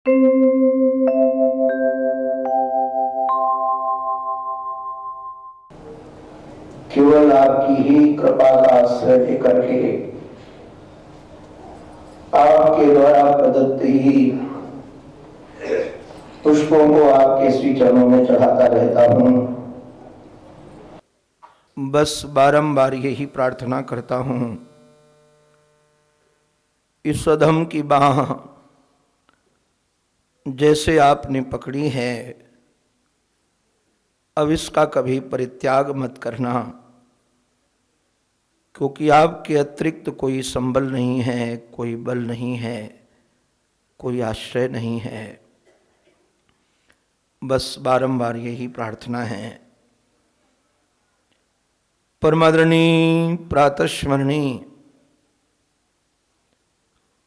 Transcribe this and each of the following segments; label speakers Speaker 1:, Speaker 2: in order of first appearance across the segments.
Speaker 1: केवल आपकी ही कृपा का आश्रय लेकर के आपके द्वारा प्रदत्त ही पुष्पों को आपके श्री चरणों में चढ़ाता रहता हूं। बस बारंबार यही प्रार्थना करता हूं, इस अधम की बाह जैसे आपने पकड़ी है, अब इसका कभी परित्याग मत करना, क्योंकि आपके अतिरिक्त कोई संबल नहीं है, कोई बल नहीं है, कोई आश्रय नहीं है। बस बारंबार यही प्रार्थना है। परमादरणीय प्रातस्मरणी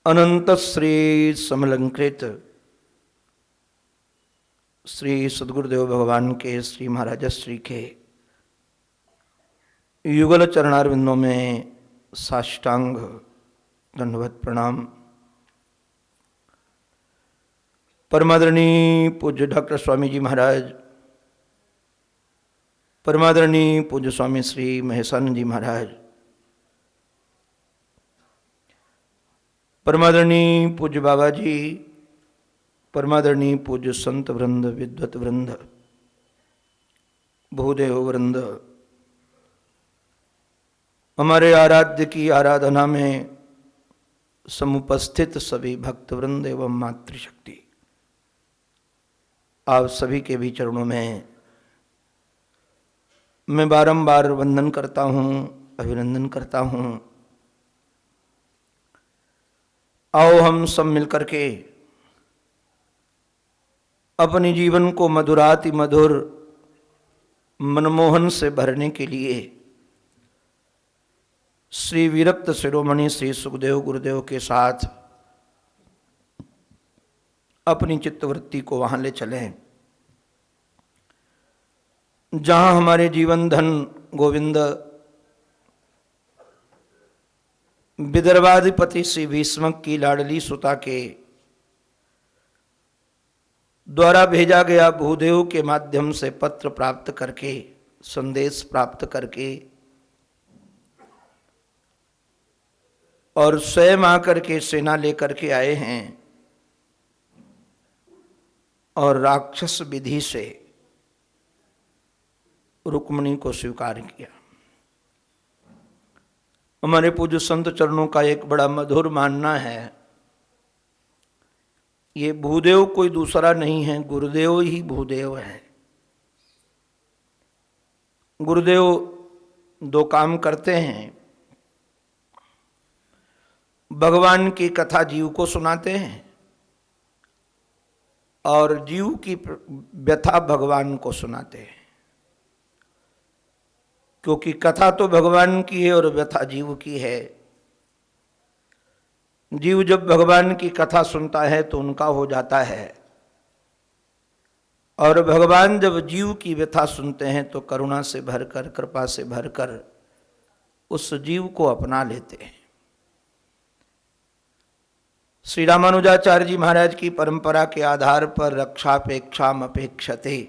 Speaker 1: अनंत श्री समलंकृत श्री सद्गुरुदेव भगवान के श्री महाराज श्री के युगल चरणारविंदों में साष्टांग दंडवत प्रणाम। परमादरणीय पूज्य डॉक्टर स्वामी जी महाराज, परमादरणीय पूज्य स्वामी श्री महेशानंद जी महाराज, परमादरणीय पूज्य बाबा जी, परमादरणीय पूज्य संत वृंद, विद्वत वृंद, भूदेव वृंद, हमारे आराध्य की आराधना में समुपस्थित सभी भक्त वृंद एवं मातृशक्ति, आप सभी के भी चरणों में मैं बारंबार वंदन करता हूँ, अभिनंदन करता हूँ। आओ हम सब मिलकर के अपने जीवन को मधुराति मधुर मनमोहन से भरने के लिए श्री विरक्त शिरोमणि श्री सुखदेव गुरुदेव के साथ अपनी चित्तवृत्ति को वहां ले चलें जहां हमारे जीवन धन गोविंद विदर्भाधिपति श्री भीष्मक की लाडली सुता के द्वारा भेजा गया भूदेव के माध्यम से पत्र प्राप्त करके, संदेश प्राप्त करके और स्वयं आकर के सेना लेकर के आए हैं और राक्षस विधि से रुक्मिणी को स्वीकार किया। हमारे पूज्य संत चरणों का एक बड़ा मधुर मानना है, ये भूदेव कोई दूसरा नहीं है, गुरुदेव ही भूदेव है। गुरुदेव दो काम करते हैं, भगवान की कथा जीव को सुनाते हैं और जीव की व्यथा भगवान को सुनाते हैं, क्योंकि कथा तो भगवान की है और व्यथा जीव की है। जीव जब भगवान की कथा सुनता है तो उनका हो जाता है, और भगवान जब जीव की व्यथा सुनते हैं तो करुणा से भरकर, कृपा से भरकर उस जीव को अपना लेते हैं। श्री रामानुजाचार्य जी महाराज की परंपरा के आधार पर रक्षापेक्षाम अपेक्षते,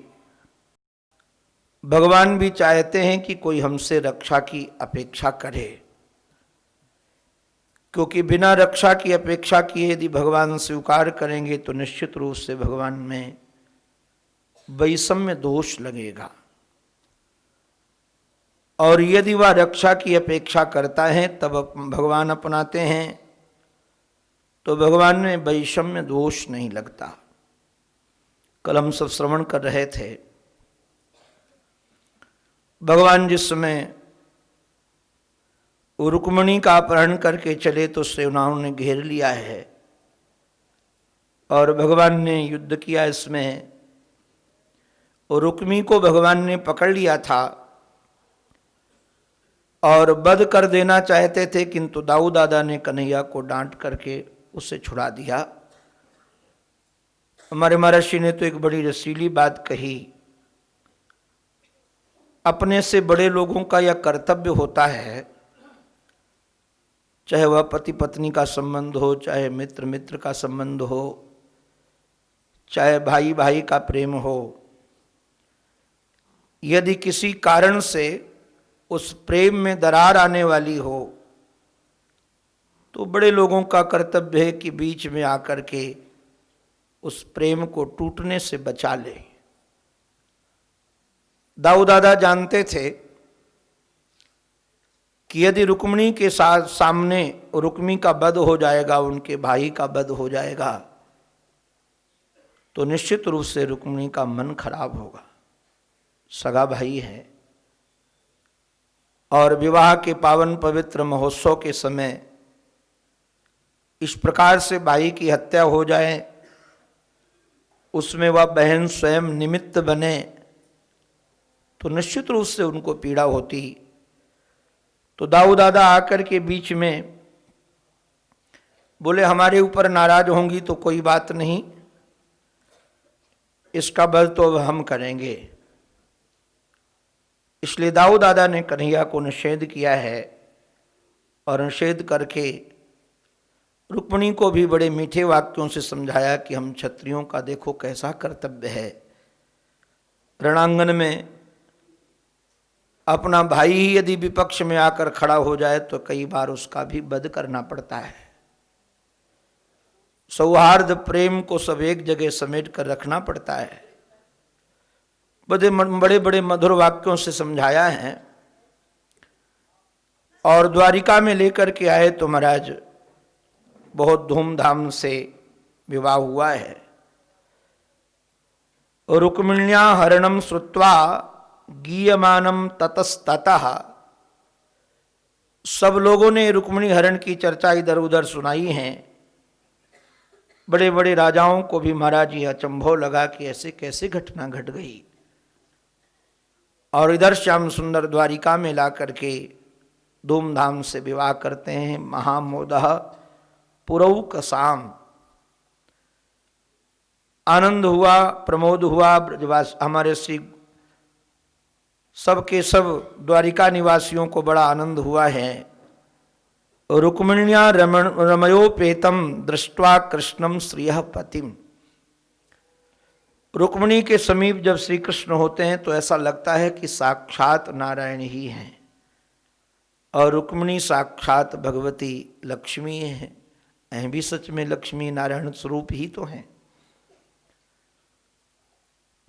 Speaker 1: भगवान भी चाहते हैं कि कोई हमसे रक्षा की अपेक्षा करे, क्योंकि बिना रक्षा की अपेक्षा किए यदि भगवान स्वीकार करेंगे तो निश्चित रूप से भगवान में वैषम्य दोष लगेगा, और यदि वह रक्षा की अपेक्षा करता है तब भगवान अपनाते हैं तो भगवान में वैषम्य दोष नहीं लगता। कल हम सब श्रवण कर रहे थे, भगवान जिस समय रुक्मिणी का अपहरण करके चले तो सेनाओं ने घेर लिया है और भगवान ने युद्ध किया। इसमें रुक्मिणी को भगवान ने पकड़ लिया था और वध कर देना चाहते थे, किंतु दाऊ दादा ने कन्हैया को डांट करके उसे छुड़ा दिया। हमारे महर्षि ने तो एक बड़ी रसीली बात कही, अपने से बड़े लोगों का यह कर्तव्य होता है, चाहे वह पति पत्नी का संबंध हो, चाहे मित्र मित्र का संबंध हो, चाहे भाई भाई का प्रेम हो, यदि किसी कारण से उस प्रेम में दरार आने वाली हो तो बड़े लोगों का कर्तव्य है कि बीच में आकर के उस प्रेम को टूटने से बचा ले। दाऊ दादा जानते थे कि यदि रुक्मिणी के साथ सामने रुक्मी का वध हो जाएगा, उनके भाई का वध हो जाएगा, तो निश्चित रूप से रुक्मिणी का मन खराब होगा। सगा भाई है और विवाह के पावन पवित्र महोत्सव के समय इस प्रकार से भाई की हत्या हो जाए, उसमें वह बहन स्वयं निमित्त बने, तो निश्चित रूप से उनको पीड़ा होती। तो दाऊ दादा आकर के बीच में बोले, हमारे ऊपर नाराज होंगी तो कोई बात नहीं, इसका वध तो हम करेंगे। इसलिए दाऊ दादा ने कन्हैया को निषेध किया है और निषेध करके रुक्मिणी को भी बड़े मीठे वाक्यों से समझाया कि हम क्षत्रियों का देखो कैसा कर्तव्य है, रणांगन में अपना भाई ही यदि विपक्ष में आकर खड़ा हो जाए तो कई बार उसका भी वध करना पड़ता है। सौहार्द प्रेम को सब एक जगह समेट कर रखना पड़ता है। बड़े बड़े मधुर वाक्यों से समझाया है और द्वारिका में लेकर के आए तो महाराज बहुत धूमधाम से विवाह हुआ है। रुक्मिण्या हरणम श्रुत्वा गीयमानम ततस्ततः, सब लोगों ने रुक्मिणी हरण की चर्चा इधर उधर सुनाई है। बड़े बड़े राजाओं को भी महाराज ये अचंभव लगा कि ऐसे कैसे घटना घट गई। और इधर श्याम सुंदर द्वारिका में ला करके धूमधाम से विवाह करते हैं। महामोदः पुरौ कसाम, आनंद हुआ, प्रमोद हुआ। ब्रजवास हमारे श्री सबके सब द्वारिका निवासियों को बड़ा आनंद हुआ है। रुक्मिण्या रमयोपेतम दृष्ट्वा कृष्णम श्रियः पतिम, रुक्मिणी के समीप जब श्री कृष्ण होते हैं तो ऐसा लगता है कि साक्षात नारायण ही हैं और रुक्मिणी साक्षात भगवती लक्ष्मी हैं भी सच में लक्ष्मी नारायण स्वरूप ही तो हैं।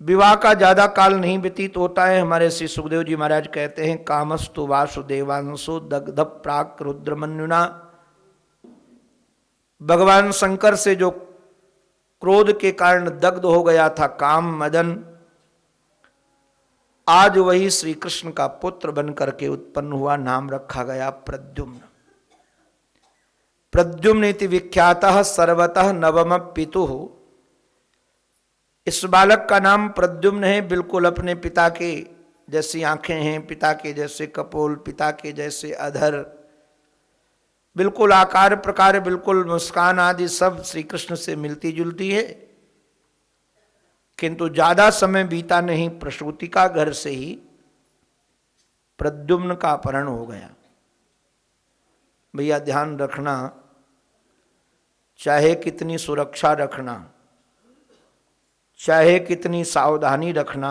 Speaker 1: विवाह का ज्यादा काल नहीं व्यतीत होता है। हमारे श्री सुखदेव जी महाराज कहते हैं, कामस्तु वासुदेवांशो दग्ध प्राक रुद्रमन्युना, भगवान शंकर से जो क्रोध के कारण दग्ध हो गया था काम मदन, आज वही श्री कृष्ण का पुत्र बन करके उत्पन्न हुआ। नाम रखा गया प्रद्युम्न। प्रद्युम्न इति विख्यातः सर्वतः नवम पितुः, इस बालक का नाम प्रद्युम्न है। बिल्कुल अपने पिता के जैसी आंखें हैं, पिता के जैसे कपोल, पिता के जैसे अधर, बिल्कुल आकार प्रकार, बिल्कुल मुस्कान आदि सब श्री कृष्ण से मिलती जुलती है। किंतु ज्यादा समय बीता नहीं, प्रसूति का घर से ही प्रद्युम्न का अपहरण हो गया। भैया ध्यान रखना, चाहे कितनी सुरक्षा रखना, चाहे कितनी सावधानी रखना,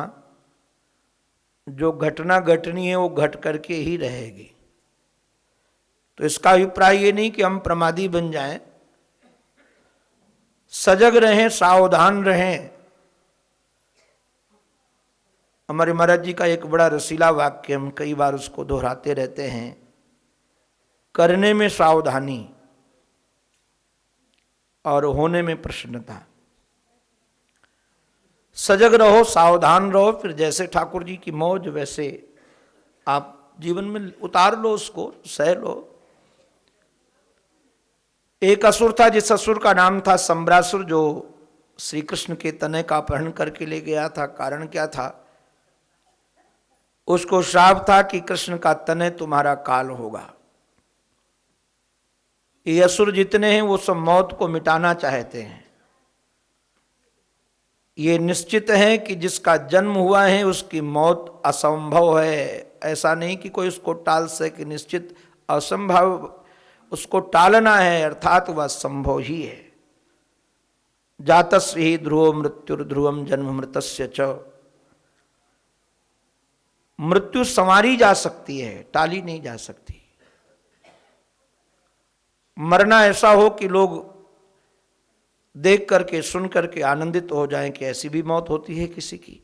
Speaker 1: जो घटना घटनी है वो घट करके ही रहेगी। तो इसका अभिप्राय ये नहीं कि हम प्रमादी बन जाएं, सजग रहें, सावधान रहें। हमारे महाराज जी का एक बड़ा रसीला वाक्य, हम कई बार उसको दोहराते रहते हैं, करने में सावधानी और होने में प्रसन्नता। सजग रहो, सावधान रहो, फिर जैसे ठाकुर जी की मौज वैसे आप जीवन में उतार लो, उसको सह लो। एक असुर था, जिस असुर का नाम था संबरासुर, जो श्री कृष्ण के तने का अपहरण करके ले गया था। कारण क्या था? उसको श्राप था कि कृष्ण का तने तुम्हारा काल होगा। ये असुर जितने हैं वो सब मौत को मिटाना चाहते हैं। ये निश्चित है कि जिसका जन्म हुआ है उसकी मौत असंभव है। ऐसा नहीं कि कोई उसको टाल सके, निश्चित असंभव उसको टालना है, अर्थात वह संभव ही है। जातस्य हि ध्रुवो मृत्युर्ध्रुवम जन्म मृतस्य च। मृत्यु संवारी जा सकती है, टाली नहीं जा सकती। मरना ऐसा हो कि लोग देख करके सुन करके आनंदित हो जाएं कि ऐसी भी मौत होती है किसी की,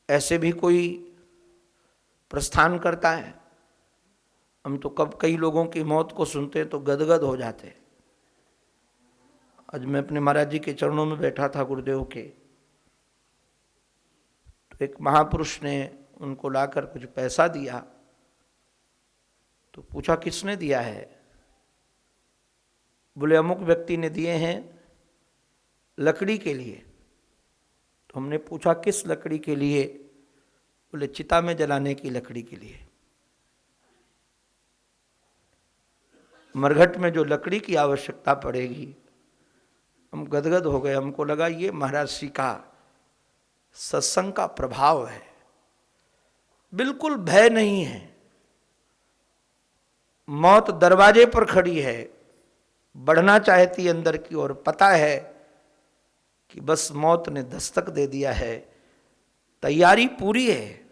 Speaker 1: ऐसे भी कोई प्रस्थान करता है। हम तो कब कई लोगों की मौत को सुनते तो गदगद हो जाते। आज मैं अपने महाराज जी के चरणों में बैठा था गुरुदेव के, तो एक महापुरुष ने उनको लाकर कुछ पैसा दिया, तो पूछा किसने दिया है? बोले अमुक व्यक्ति ने दिए हैं लकड़ी के लिए। तो हमने पूछा किस लकड़ी के लिए? बोले चिता में जलाने की लकड़ी के लिए। मरघट में जो लकड़ी की आवश्यकता पड़ेगी। हम गदगद हो गए, हमको लगा ये महाराज श्री का सत्संग का प्रभाव है। बिल्कुल भय नहीं है, मौत दरवाजे पर खड़ी है, बढ़ना चाहती है अंदर की ओर, पता है कि बस मौत ने दस्तक दे दिया है, तैयारी पूरी है,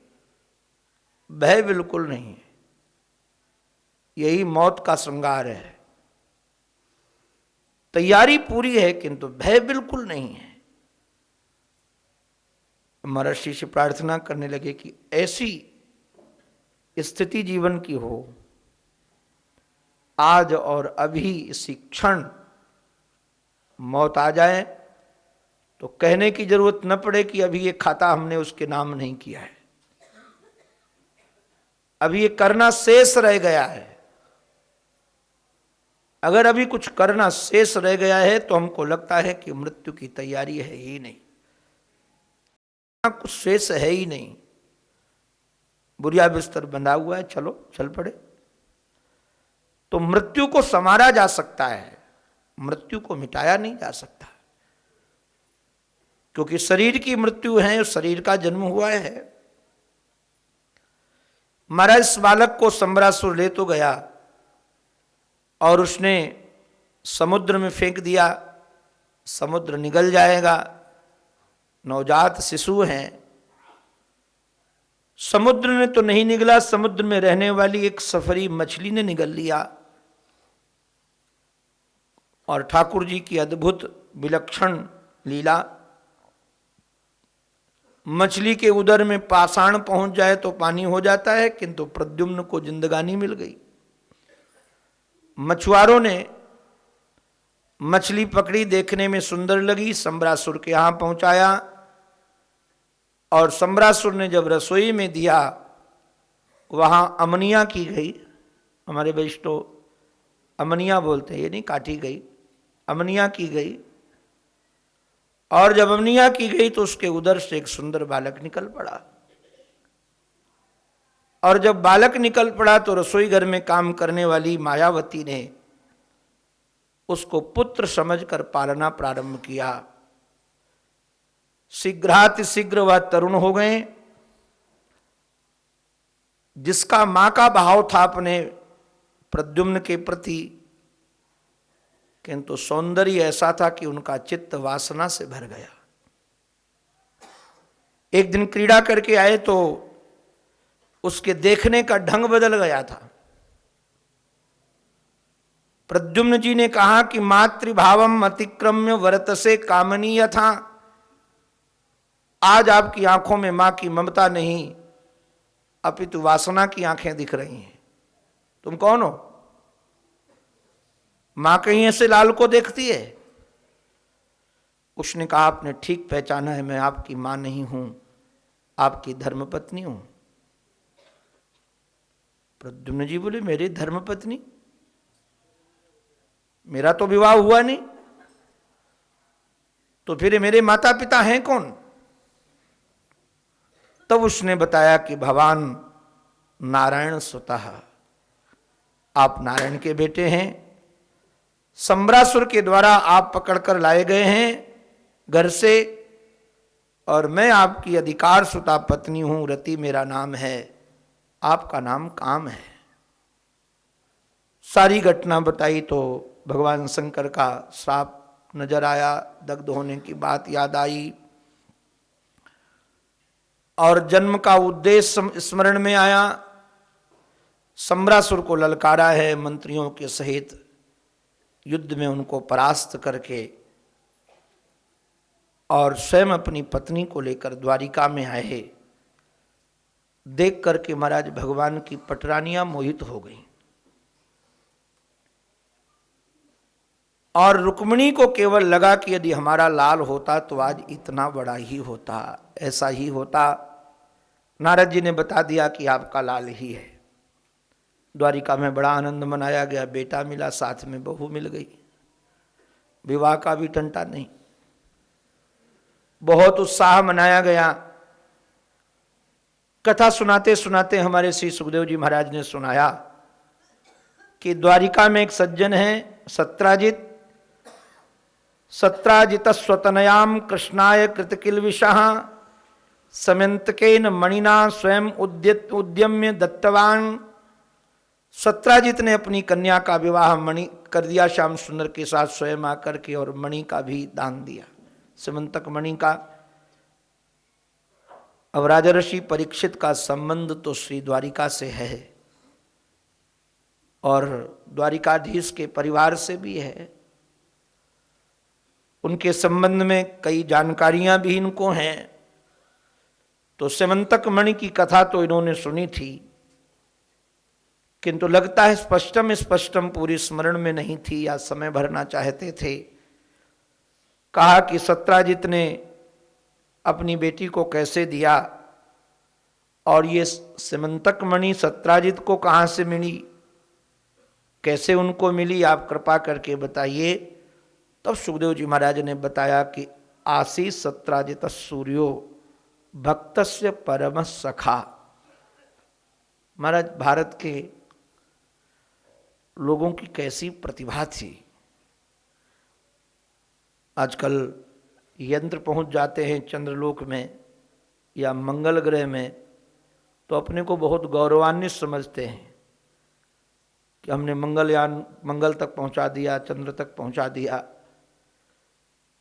Speaker 1: भय बिल्कुल नहीं है। यही मौत का श्रृंगार है, तैयारी पूरी है किंतु भय बिल्कुल नहीं है। महर्षि से प्रार्थना करने लगे कि ऐसी स्थिति जीवन की हो, आज और अभी इसी क्षण मौत आ जाए तो कहने की जरूरत न पड़े कि अभी ये खाता हमने उसके नाम नहीं किया है, अभी ये करना शेष रह गया है। अगर अभी कुछ करना शेष रह गया है तो हमको लगता है कि मृत्यु की तैयारी है ही नहीं, कुछ शेष है ही नहीं, बुरिया बिस्तर बंधा हुआ है, चलो चल पड़े। तो मृत्यु को संवारा जा सकता है, मृत्यु को मिटाया नहीं जा सकता, क्योंकि शरीर की मृत्यु है, शरीर का जन्म हुआ है। महाराज इस बालक को सम्रासुर ले तो गया और उसने समुद्र में फेंक दिया, समुद्र निगल जाएगा, नवजात शिशु हैं। समुद्र ने तो नहीं निगला, समुद्र में रहने वाली एक सफरी मछली ने निगल लिया। और ठाकुर जी की अद्भुत विलक्षण लीला, मछली के उदर में पाषाण पहुंच जाए तो पानी हो जाता है, किंतु प्रद्युम्न को जिंदगानी मिल गई। मछुआरों ने मछली पकड़ी, देखने में सुंदर लगी, सम्रासुर के यहां पहुंचाया और सम्रासुर ने जब रसोई में दिया, वहां अमनिया की गई। हमारे वैष्णव अमनिया बोलते हैं, ये नहीं काटी गई, अमनिया की गई। और जब अमनिया की गई तो उसके उदर से एक सुंदर बालक निकल पड़ा। और जब बालक निकल पड़ा तो रसोई घर में काम करने वाली मायावती ने उसको पुत्र समझकर पालना प्रारंभ किया। शीघ्रातिशीघ्र वह तरुण हो गए। जिसका मां का भाव था अपने प्रद्युम्न के प्रति, किंतु सौंदर्य ऐसा था कि उनका चित्त वासना से भर गया। एक दिन क्रीड़ा करके आए तो उसके देखने का ढंग बदल गया था। प्रद्युम्न जी ने कहा कि मातृभावम अतिक्रम्य वर्तसे कामनीय था। आज आपकी आंखों में मां की ममता नहीं, अपितु वासना की आंखें दिख रही हैं। तुम कौन हो? मां कहीं ऐसे लाल को देखती है? उसने कहा आपने ठीक पहचाना है, मैं आपकी मां नहीं हूं, आपकी धर्मपत्नी हूं। प्रद्युम्न जी बोले मेरी धर्मपत्नी? मेरा तो विवाह हुआ नहीं, तो फिर मेरे माता पिता हैं कौन? तब उसने बताया कि भगवान नारायण स्वतः, आप नारायण के बेटे हैं, सम्रासुर के द्वारा आप पकड़कर लाए गए हैं घर से, और मैं आपकी अधिकार सुता पत्नी हूं, रति मेरा नाम है, आपका नाम काम है। सारी घटना बताई तो भगवान शंकर का श्राप नजर आया, दग्ध होने की बात याद आई और जन्म का उद्देश्य स्मरण में आया। सम्रासुर को ललकारा है, मंत्रियों के सहित युद्ध में उनको परास्त करके, और स्वयं अपनी पत्नी को लेकर द्वारिका में आए। देख करके महाराज भगवान की पटरानियां मोहित हो गईं और रुक्मिणी को केवल लगा कि यदि हमारा लाल होता तो आज इतना बड़ा ही होता, ऐसा ही होता। नारद जी ने बता दिया कि आपका लाल ही है। द्वारिका में बड़ा आनंद मनाया गया, बेटा मिला, साथ में बहू मिल गई, विवाह का भी टंटा नहीं, बहुत उत्साह मनाया गया। कथा सुनाते सुनाते हमारे श्री सुखदेव जी महाराज ने सुनाया कि द्वारिका में एक सज्जन है सत्राजित। सत्राजित स्वतनयाम कृष्णाय कृतकिलविषः समंतकेन मणिना स्वयं उद्यम्य दत्तवान। सत्राजित ने अपनी कन्या का विवाह मणि कर दिया श्याम सुंदर के साथ स्वयं आकर के, और मणि का भी दान दिया, समंतक मणि का। अब राजर्षि परीक्षित का संबंध तो श्री द्वारिका से है और द्वारिकाधीश के परिवार से भी है। उनके संबंध में कई जानकारियां भी इनको हैं। तो समंतक मणि की कथा तो इन्होंने सुनी थी, किंतु लगता है स्पष्टम पूरी स्मरण में नहीं थी या समय भरना चाहते थे। कहा कि सत्राजित ने अपनी बेटी को कैसे दिया और ये समंतक मणि सत्राजित को कहाँ से मिली, कैसे उनको मिली, आप कृपा करके बताइए। तब सुखदेव जी महाराज ने बताया कि आसीस सत्राजित सूर्यो भक्तस्य परम सखा। महाराज भारत के लोगों की कैसी प्रतिभा थी। आजकल यंत्र पहुंच जाते हैं चंद्रलोक में या मंगल ग्रह में, तो अपने को बहुत गौरवान्वित समझते हैं कि हमने मंगलयान मंगल तक पहुंचा दिया, चंद्र तक पहुंचा दिया।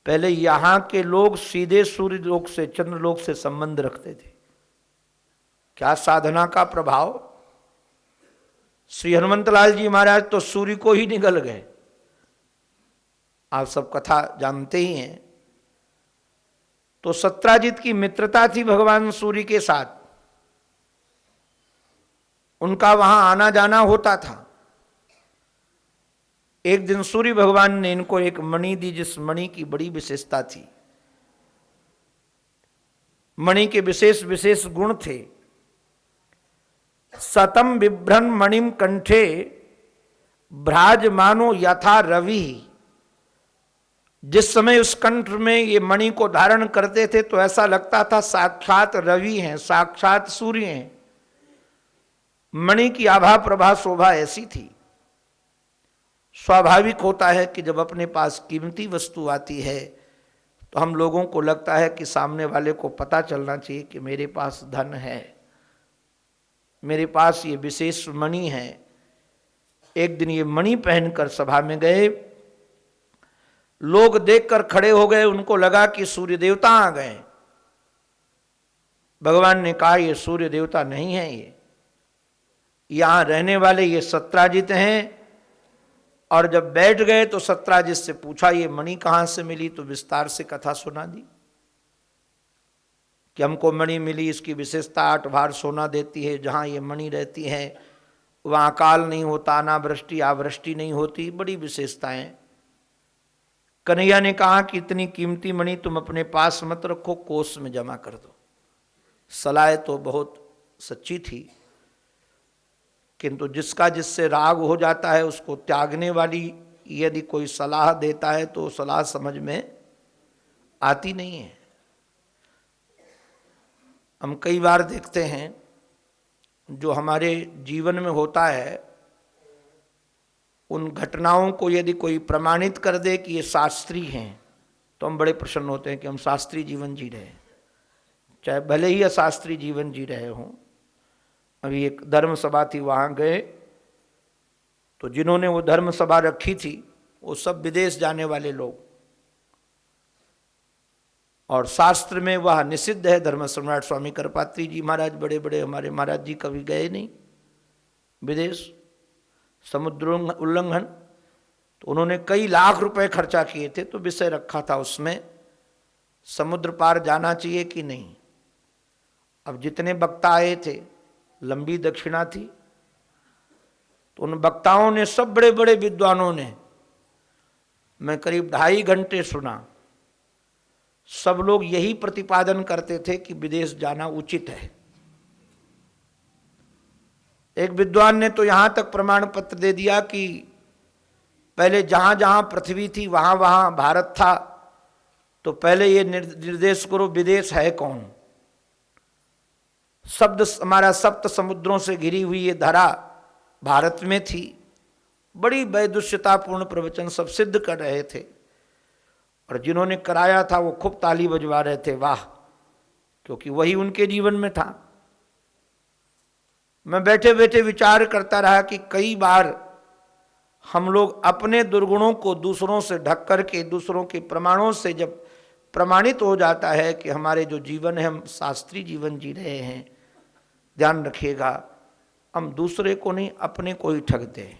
Speaker 1: पहले यहाँ के लोग सीधे सूर्य लोक से, चंद्रलोक से संबंध रखते थे। क्या साधना का प्रभाव। श्री हनुमंतलाल जी महाराज तो सूर्य को ही निगल गए, आप सब कथा जानते ही हैं। तो सत्राजित की मित्रता थी भगवान सूर्य के साथ, उनका वहां आना जाना होता था। एक दिन सूर्य भगवान ने इनको एक मणि दी, जिस मणि की बड़ी विशेषता थी। मणि के विशेष विशेष गुण थे। सतम बिभ्रन मणिम कंठे भ्राजमानो यथा रवि। जिस समय उस कंठ में ये मणि को धारण करते थे तो ऐसा लगता था साक्षात रवि हैं, साक्षात सूर्य हैं। मणि की आभा प्रभा शोभा ऐसी थी। स्वाभाविक होता है कि जब अपने पास कीमती वस्तु आती है तो हम लोगों को लगता है कि सामने वाले को पता चलना चाहिए कि मेरे पास धन है, मेरे पास ये विशेष मणि है। एक दिन ये मणि पहनकर सभा में गए, लोग देखकर खड़े हो गए, उनको लगा कि सूर्य देवता आ गए। भगवान ने कहा ये सूर्य देवता नहीं है, ये यहां रहने वाले ये सत्राजित हैं। और जब बैठ गए तो सत्राजित से पूछा ये मणि कहां से मिली, तो विस्तार से कथा सुना दी कि हमको मणि मिली, इसकी विशेषता 8 भार सोना देती है, जहां ये मणि रहती है वहां अकाल नहीं होता, अनावृष्टि आवृष्टि नहीं होती, बड़ी विशेषताएं। कन्हैया ने कहा कि इतनी कीमती मणि तुम अपने पास मत रखो, कोष में जमा कर दो। सलाह तो बहुत सच्ची थी, किंतु जिसका जिससे राग हो जाता है उसको त्यागने वाली यदि कोई सलाह देता है तो सलाह समझ में आती नहीं है। हम कई बार देखते हैं जो हमारे जीवन में होता है, उन घटनाओं को यदि कोई प्रमाणित कर दे कि ये शास्त्रीय हैं तो हम बड़े प्रसन्न होते हैं कि हम शास्त्रीय जीवन जी रहे हैं, चाहे भले ही अशास्त्रीय जीवन जी रहे हों। अभी एक धर्म सभा थी, वहाँ गए तो जिन्होंने वो धर्म सभा रखी थी वो सब विदेश जाने वाले लोग, और शास्त्र में वह निषिद्ध है। धर्म सम्राट स्वामी करपात्री जी महाराज, बड़े बड़े हमारे महाराज जी कभी गए नहीं विदेश, समुद्र उल्लंघन, तो उन्होंने कई लाख रुपए खर्चा किए थे, तो विषय रखा था उसमें समुद्र पार जाना चाहिए कि नहीं। अब जितने वक्ता आए थे, लंबी दक्षिणा थी, तो उन वक्ताओं ने, सब बड़े बड़े विद्वानों ने, मैं करीब 2.5 घंटे सुना, सब लोग यही प्रतिपादन करते थे कि विदेश जाना उचित है। एक विद्वान ने तो यहां तक प्रमाण पत्र दे दिया कि पहले जहां जहां पृथ्वी थी वहां वहां भारत था, तो पहले ये निर्देश करो विदेश है कौन। शब्द हमारा सप्त समुद्रों से घिरी हुई ये धरा भारत में थी। बड़ी वैदुष्यतापूर्ण प्रवचन सब सिद्ध कर रहे थे, और जिन्होंने कराया था वो खूब ताली बजवा रहे थे, वाह, क्योंकि वही उनके जीवन में था। मैं बैठे बैठे विचार करता रहा कि कई बार हम लोग अपने दुर्गुणों को दूसरों से ढक करके, दूसरों के प्रमाणों से जब प्रमाणित हो जाता है कि हमारे जो जीवन है हम शास्त्रीय जीवन जी रहे हैं, ध्यान रखिएगा, हम दूसरे को नहीं अपने को ही ठगते हैं।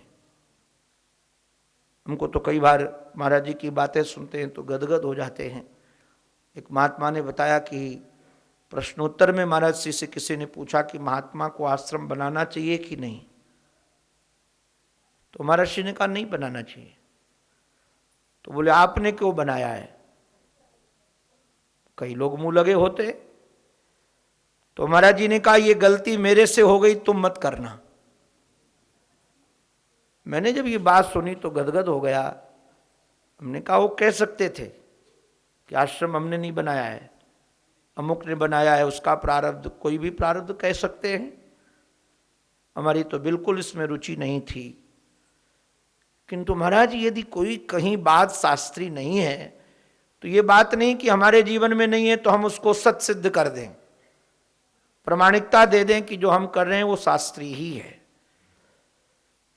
Speaker 1: हमको तो कई बार महाराज जी की बातें सुनते हैं तो गदगद हो जाते हैं। एक महात्मा ने बताया कि प्रश्नोत्तर में महाराज जी से किसी ने पूछा कि महात्मा को आश्रम बनाना चाहिए कि नहीं, तो महाराज जी ने कहा नहीं बनाना चाहिए। तो बोले आपने क्यों बनाया है? कई लोग मुंह लगे होते। तो महाराज जी ने कहा ये गलती मेरे से हो गई, तुम मत करना। मैंने जब ये बात सुनी तो गदगद हो गया। हमने कहा वो कह सकते थे कि आश्रम हमने नहीं बनाया है, अमुक ने बनाया है, उसका प्रारब्ध, कोई भी प्रारब्ध कह सकते हैं। हमारी तो बिल्कुल इसमें रुचि नहीं थी। किंतु महाराज यदि कोई कहीं बात शास्त्रीय नहीं है, तो ये बात नहीं कि हमारे जीवन में नहीं है तो हम उसको सत सिद्ध कर दें, प्रमाणिकता दे दें कि जो हम कर रहे हैं वो शास्त्रीय ही है।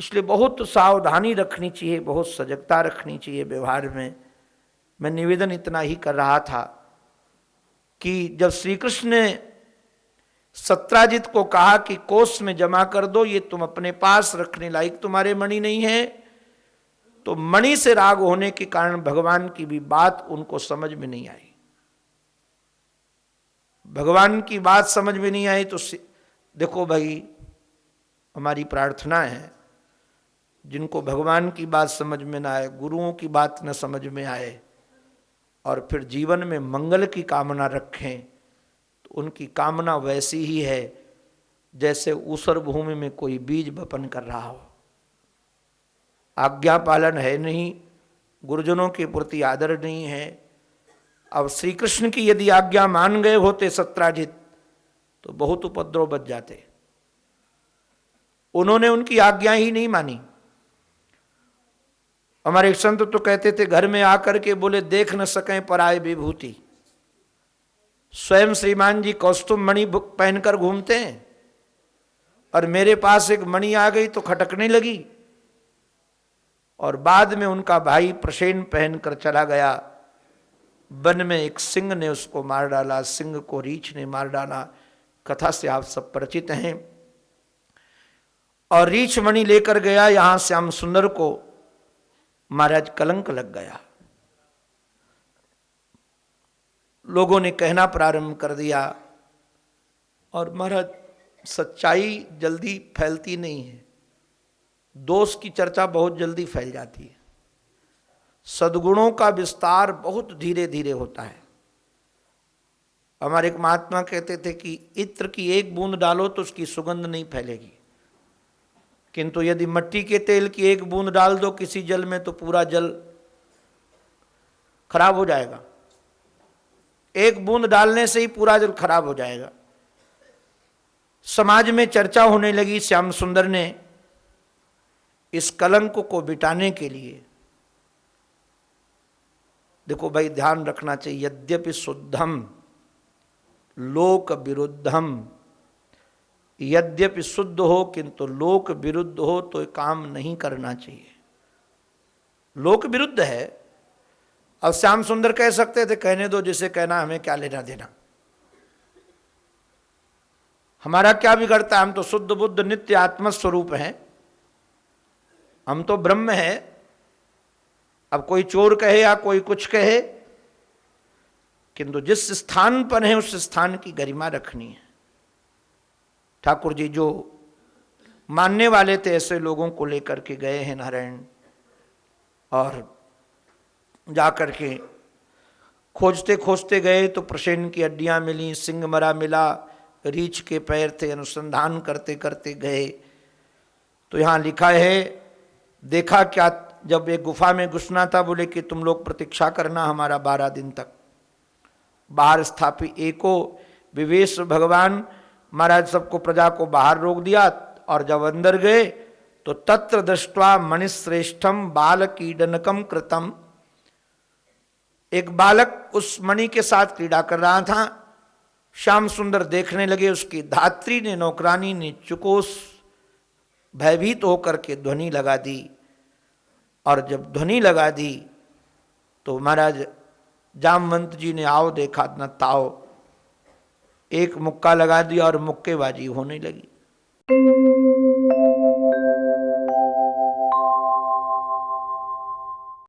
Speaker 1: इसलिए बहुत सावधानी रखनी चाहिए, बहुत सजगता रखनी चाहिए व्यवहार में। मैं निवेदन इतना ही कर रहा था कि जब श्री कृष्ण ने सत्राजित को कहा कि कोष में जमा कर दो, ये तुम अपने पास रखने लायक तुम्हारे मणि नहीं है, तो मणि से राग होने के कारण भगवान की भी बात उनको समझ में नहीं आई। भगवान की बात समझ में नहीं आई तो देखो भाई, हमारी प्रार्थना है जिनको भगवान की बात समझ में ना आए, गुरुओं की बात न समझ में आए, और फिर जीवन में मंगल की कामना रखें, तो उनकी कामना वैसी ही है जैसे ऊसर भूमि में कोई बीज बपन कर रहा हो। आज्ञा पालन है नहीं, गुरुजनों के प्रति आदर नहीं है। अब श्री कृष्ण की यदि आज्ञा मान गए होते सत्राजित, तो बहुत उपद्रव बच जाते। उन्होंने उनकी आज्ञा ही नहीं मानी। हमारे एक संत तो कहते थे, घर में आकर के बोले देख न सकें पराय विभूति। स्वयं श्रीमान जी कौस्तुभ मणि पहनकर घूमते हैं, और मेरे पास एक मणि आ गई तो खटकने लगी, और बाद में उनका भाई प्रसेन पहनकर चला गया। वन में एक सिंह ने उसको मार डाला, सिंह को रीछ ने मार डाला। कथा से आप सब परिचित हैं। और रीछ मणि लेकर गया यहां श्याम सुंदर को, महाराज कलंक लग गया। लोगों ने कहना प्रारंभ कर दिया, और महाराज सच्चाई जल्दी फैलती नहीं है, दोष की चर्चा बहुत जल्दी फैल जाती है। सद्गुणों का विस्तार बहुत धीरे धीरे होता है। हमारे एक महात्मा कहते थे कि इत्र की एक बूंद डालो तो उसकी सुगंध नहीं फैलेगी, किंतु यदि मिट्टी के तेल की एक बूंद डाल दो किसी जल में तो पूरा जल खराब हो जाएगा। एक बूंद डालने से ही पूरा जल खराब हो जाएगा। समाज में चर्चा होने लगी। श्याम सुंदर ने इस कलंक को मिटाने के लिए, देखो भाई ध्यान रखना चाहिए, यद्यपि शुद्धम लोक विरुद्धम, यद्यपि शुद्ध हो किंतु लोक विरुद्ध हो तो काम नहीं करना चाहिए। लोक विरुद्ध है अब श्याम सुंदर कह सकते थे कहने दो जिसे कहना, हमें क्या लेना देना, हमारा क्या बिगड़ता है, हम तो शुद्ध बुद्ध नित्य आत्मस्वरूप हैं, हम तो ब्रह्म है। अब कोई चोर कहे या कोई कुछ कहे, किंतु जिस स्थान पर है उस स्थान की गरिमा रखनी है। ठाकुर जी जो मानने वाले थे ऐसे लोगों को लेकर के गए हैं नारायण, और जाकर के खोजते खोजते गए तो प्रसेन की हड्डियां मिली, सिंह मरा मिला, रीछ के पैर थे, अनुसंधान करते करते गए तो यहाँ लिखा है, देखा क्या, जब एक गुफा में घुसना था, बोले कि तुम लोग प्रतीक्षा करना हमारा 12 दिन तक। बाहर स्थापी एको विवेश भगवान महाराज सबको प्रजा को बाहर रोक दिया, और जब अंदर गए तो तत्र दृष्ट्वा मणिश्रेष्ठम बालकीडनकम कृतम, एक बालक उस मणि के साथ क्रीड़ा कर रहा था। श्याम सुंदर देखने लगे, उसकी धात्री ने, नौकरानी ने चुकोस भयभीत होकर के ध्वनि लगा दी, और जब ध्वनि लगा दी तो महाराज जामवंत जी ने आओ देखा न ताओ, एक मुक्का लगा दिया और मुक्केबाजी होने लगी।